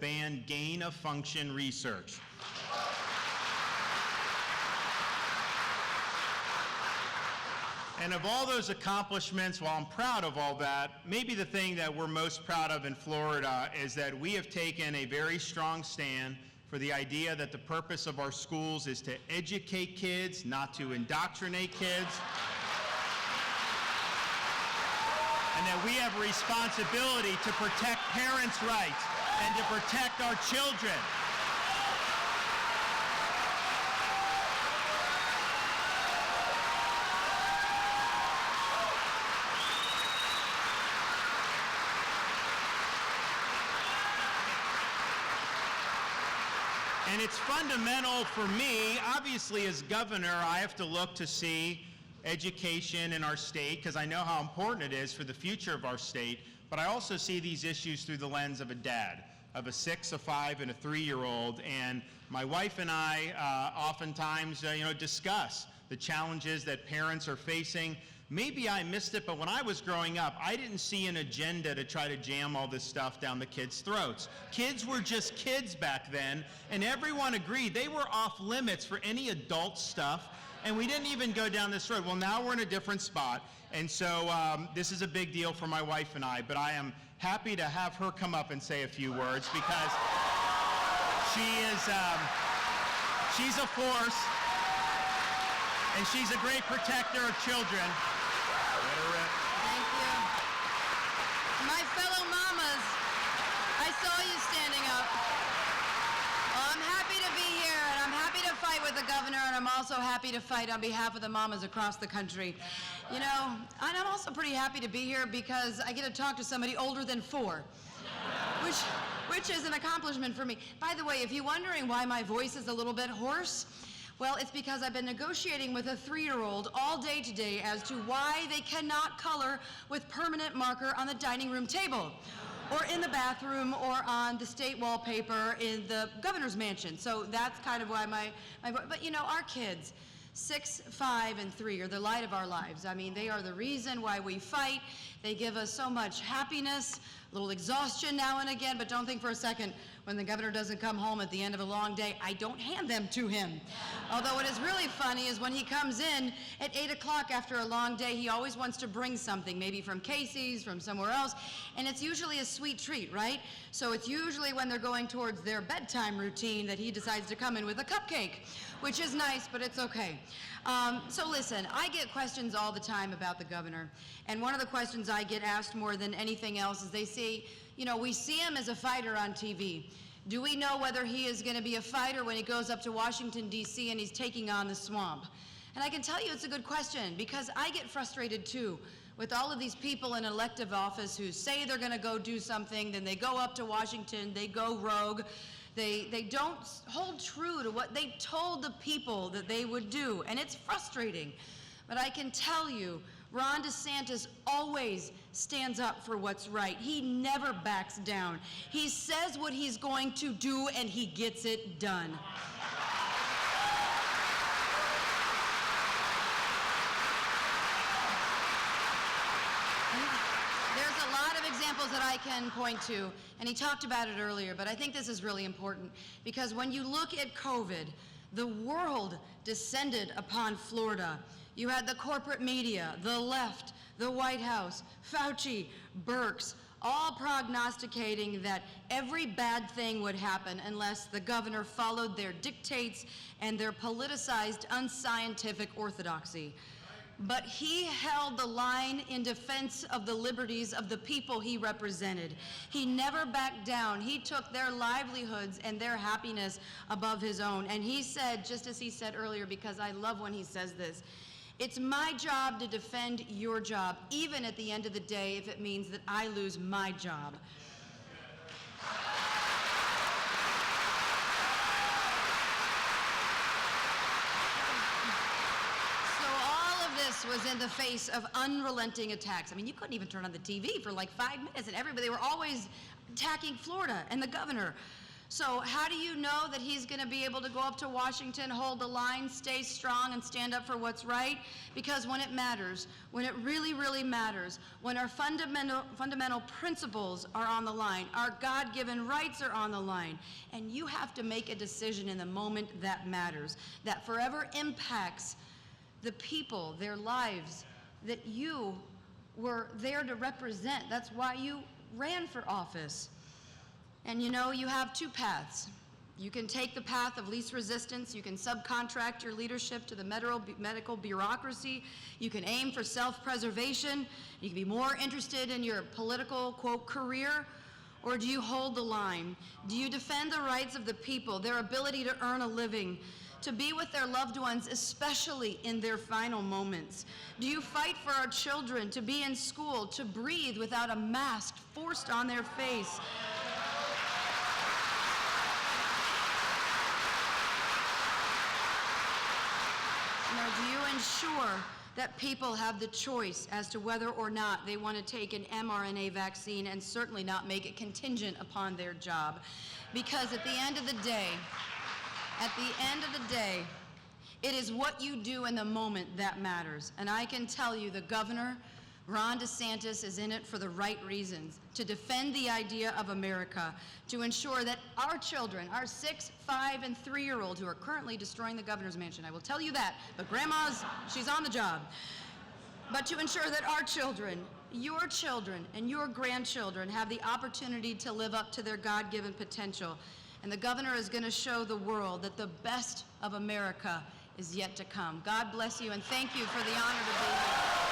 ban gain-of-function research. And of all those accomplishments, while I'm proud of all that, maybe the thing that we're most proud of in Florida is that we have taken a very strong stand for the idea that the purpose of our schools is to educate kids, not to indoctrinate kids. And that we have a responsibility to protect parents' rights and to protect our children. And it's fundamental for me, obviously as governor, I have to look to see education in our state because I know how important it is for the future of our state, but I also see these issues through the lens of a dad, of a 6, a 5, and a 3-year-old, and my wife and I oftentimes discuss the challenges that parents are facing. Maybe I missed it, but when I was growing up, I didn't see an agenda to try to jam all this stuff down the kids' throats. Kids were just kids back then, and everyone agreed they were off limits for any adult stuff, and we didn't even go down this road. Well, now we're in a different spot, and so this is a big deal for my wife and I, but I am happy to have her come up and say a few words because she's a force, and she's a great protector of children. Thank you. My fellow mamas, I saw you standing up. Well, I'm happy to be here, and I'm happy to fight with the governor, and I'm also happy to fight on behalf of the mamas across the country. You know, and I'm also pretty happy to be here because I get to talk to somebody older than 4, which is an accomplishment for me. By the way, if you're wondering why my voice is a little bit hoarse, well, it's because I've been negotiating with a 3-year-old all day today as to why they cannot color with permanent marker on the dining room table, or in the bathroom, or on the state wallpaper in the governor's mansion. So that's kind of why but you know, our kids, 6, 5, and 3 are the light of our lives. I mean, they are the reason why we fight. They give us so much happiness, a little exhaustion now and again, but don't think for a second when the governor doesn't come home at the end of a long day, I don't hand them to him. Although what is really funny is when he comes in at 8 o'clock after a long day, he always wants to bring something, maybe from Casey's, from somewhere else, and it's usually a sweet treat, right? So it's usually when they're going towards their bedtime routine that he decides to come in with a cupcake, which is nice, but it's okay. So listen, I get questions all the time about the governor, and one of the questions I get asked more than anything else is they say, you know, we see him as a fighter on TV. Do we know whether he is going to be a fighter when he goes up to Washington, D.C. and he's taking on the swamp? And I can tell you it's a good question because I get frustrated too with all of these people in elective office who say they're going to go do something, then they go up to Washington, they go rogue. They don't hold true to what they told the people that they would do, and it's frustrating. But I can tell you, Ron DeSantis always stands up for what's right. He never backs down. He says what he's going to do, and he gets it done. There's a lot of examples that I can point to, and he talked about it earlier, but I think this is really important because when you look at COVID, the world descended upon Florida. You had the corporate media, the left, the White House, Fauci, Birx, all prognosticating that every bad thing would happen unless the governor followed their dictates and their politicized, unscientific orthodoxy. But he held the line in defense of the liberties of the people he represented. He never backed down. He took their livelihoods and their happiness above his own. And he said, just as he said earlier, because I love when he says this, it's my job to defend your job, even at the end of the day if it means that I lose my job. This was in the face of unrelenting attacks. I mean, you couldn't even turn on the TV for like 5 minutes, and they were always attacking Florida and the governor. So how do you know that he's going to be able to go up to Washington, hold the line, stay strong, and stand up for what's right? Because when it matters, when it really, really matters, when our fundamental principles are on the line, our God-given rights are on the line, and you have to make a decision in the moment that matters, that forever impacts the people, their lives, that you were there to represent. That's why you ran for office. And you know, you have two paths. You can take the path of least resistance. You can subcontract your leadership to the medical bureaucracy. You can aim for self-preservation. You can be more interested in your political, quote, career. Or do you hold the line? Do you defend the rights of the people, their ability to earn a living, to be with their loved ones, especially in their final moments? Do you fight for our children to be in school, to breathe without a mask forced on their face? Now, do you ensure that people have the choice as to whether or not they want to take an mRNA vaccine, and certainly not make it contingent upon their job? Because at the end of the day, it is what you do in the moment that matters. And I can tell you the governor, Ron DeSantis, is in it for the right reasons, to defend the idea of America, to ensure that our children, our 6, 5, and 3-year-olds who are currently destroying the governor's mansion, I will tell you that, but grandma's, she's on the job. But to ensure that our children, your children, and your grandchildren have the opportunity to live up to their God-given potential. And the governor is going to show the world that the best of America is yet to come. God bless you, and thank you for the honor to be here.